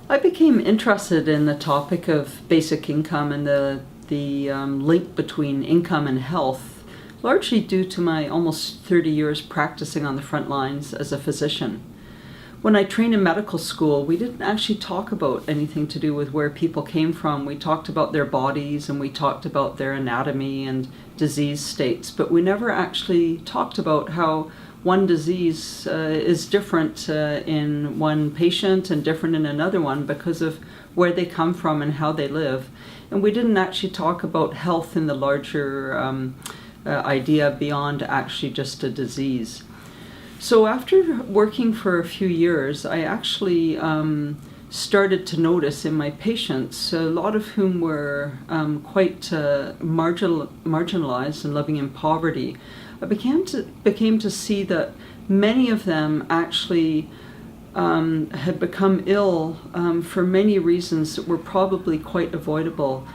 I became interested in the topic of basic income and the link between income and health, largely due to my almost 30 years practicing on the front lines as a physician. When I trained in medical school, we didn't actually talk about anything to do with where people came from. We talked about their bodies and we talked about their anatomy and disease states, but we never actually talked about how one disease is different in one patient and different in another one because of where they come from and how they live. And we didn't actually talk about health in the larger idea beyond actually just a disease. So after working for a few years, I actually started to notice in my patients, a lot of whom were quite marginalized and living in poverty, I became to see that many of them actually had become ill for many reasons that were probably quite avoidable.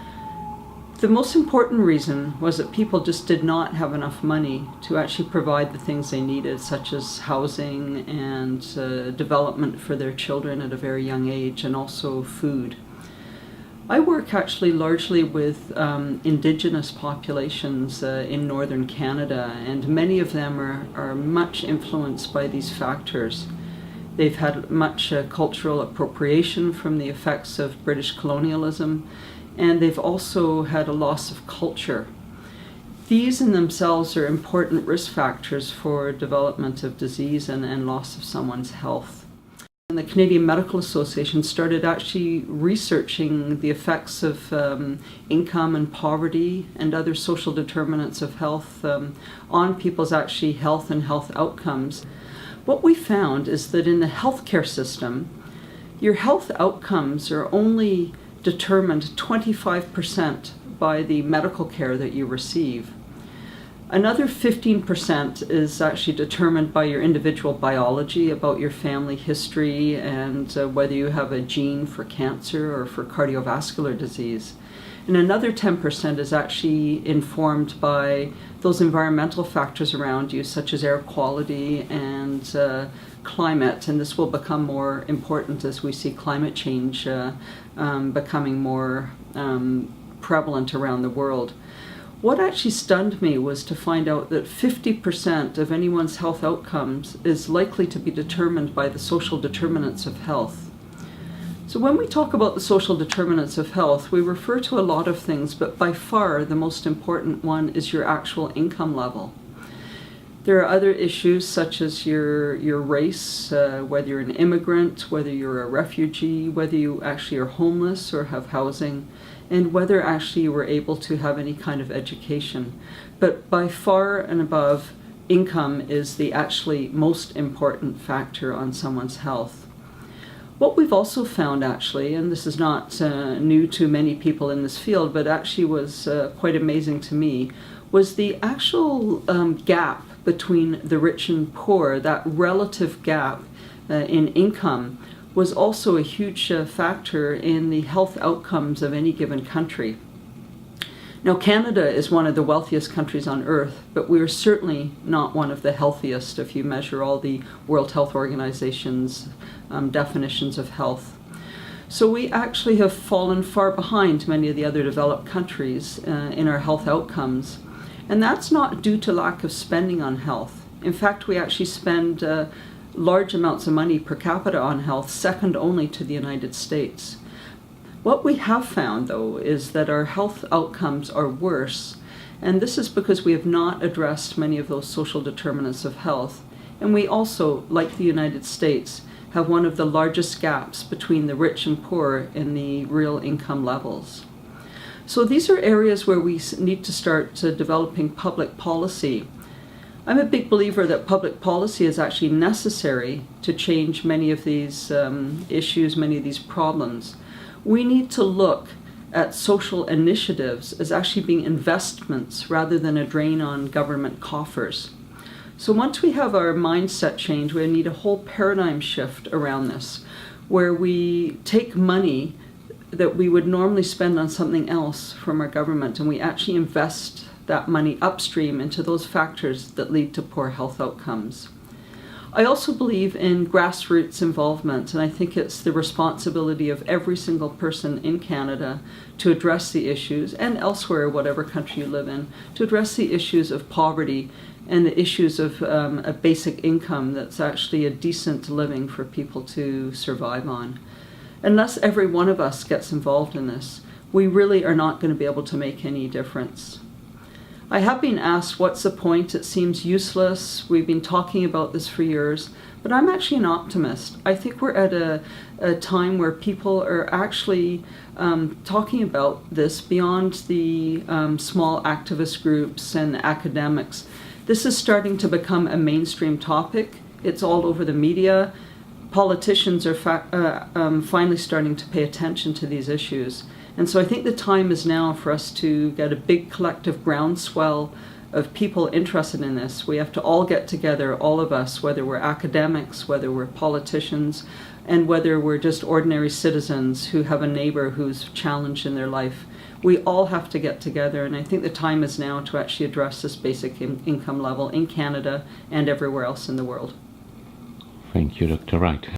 The most important reason was that people just did not have enough money to actually provide the things they needed, such as housing and development for their children at a very young age, and also food. I work actually largely with Indigenous populations in northern Canada, and many of them are much influenced by these factors. They've had much cultural appropriation from the effects of British colonialism, and they've also had a loss of culture. These in themselves are important risk factors for development of disease and loss of someone's health. And the Canadian Medical Association started actually researching the effects of income and poverty and other social determinants of health on people's actually health and health outcomes. What we found is that in the healthcare system, your health outcomes are only determined 25% by the medical care that you receive. Another 15% is actually determined by your individual biology, about your family history and whether you have a gene for cancer or for cardiovascular disease. And another 10% is actually informed by those environmental factors around you, such as air quality and climate. And this will become more important as we see climate change becoming more prevalent around the world. What actually stunned me was to find out that 50% of anyone's health outcomes is likely to be determined by the social determinants of health. So when we talk about the social determinants of health, we refer to a lot of things, but by far the most important one is your actual income level. There are other issues such as your race, whether you're an immigrant, whether you're a refugee, whether you actually are homeless or have housing, and whether actually you were able to have any kind of education. But by far and above, income is the actually most important factor on someone's health. What we've also found actually, and this is not new to many people in this field, but actually was quite amazing to me, was the actual gap between the rich and poor, that relative gap in income, was also a huge factor in the health outcomes of any given country. Now, Canada is one of the wealthiest countries on earth, but we are certainly not one of the healthiest if you measure all the World Health Organization's definitions of health. So we actually have fallen far behind many of the other developed countries in our health outcomes. And that's not due to lack of spending on health. In fact, we actually spend large amounts of money per capita on health, second only to the United States. What we have found, though, is that our health outcomes are worse, and this is because we have not addressed many of those social determinants of health. And we also, like the United States, have one of the largest gaps between the rich and poor in the real income levels. So these are areas where we need to start developing public policy. I'm a big believer that public policy is actually necessary to change many of these issues, many of these problems. We need to look at social initiatives as actually being investments rather than a drain on government coffers. So once we have our mindset change, we need a whole paradigm shift around this, where we take money that we would normally spend on something else from our government and we actually invest that money upstream into those factors that lead to poor health outcomes. I also believe in grassroots involvement, and I think it's the responsibility of every single person in Canada to address the issues, and elsewhere, whatever country you live in, to address the issues of poverty and the issues of a basic income that's actually a decent living for people to survive on. Unless every one of us gets involved in this, we really are not going to be able to make any difference. I have been asked, what's the point? It seems useless. We've been talking about this for years, but I'm actually an optimist. I think we're at a time where people are actually talking about this beyond the small activist groups and academics. This is starting to become a mainstream topic. It's all over the media. Politicians are finally starting to pay attention to these issues. And so I think the time is now for us to get a big collective groundswell of people interested in this. We have to all get together, all of us, whether we're academics, whether we're politicians, and whether we're just ordinary citizens who have a neighbor who's challenged in their life. We all have to get together, and I think the time is now to actually address this basic income level in Canada and everywhere else in the world. Thank you, Dr. Wright.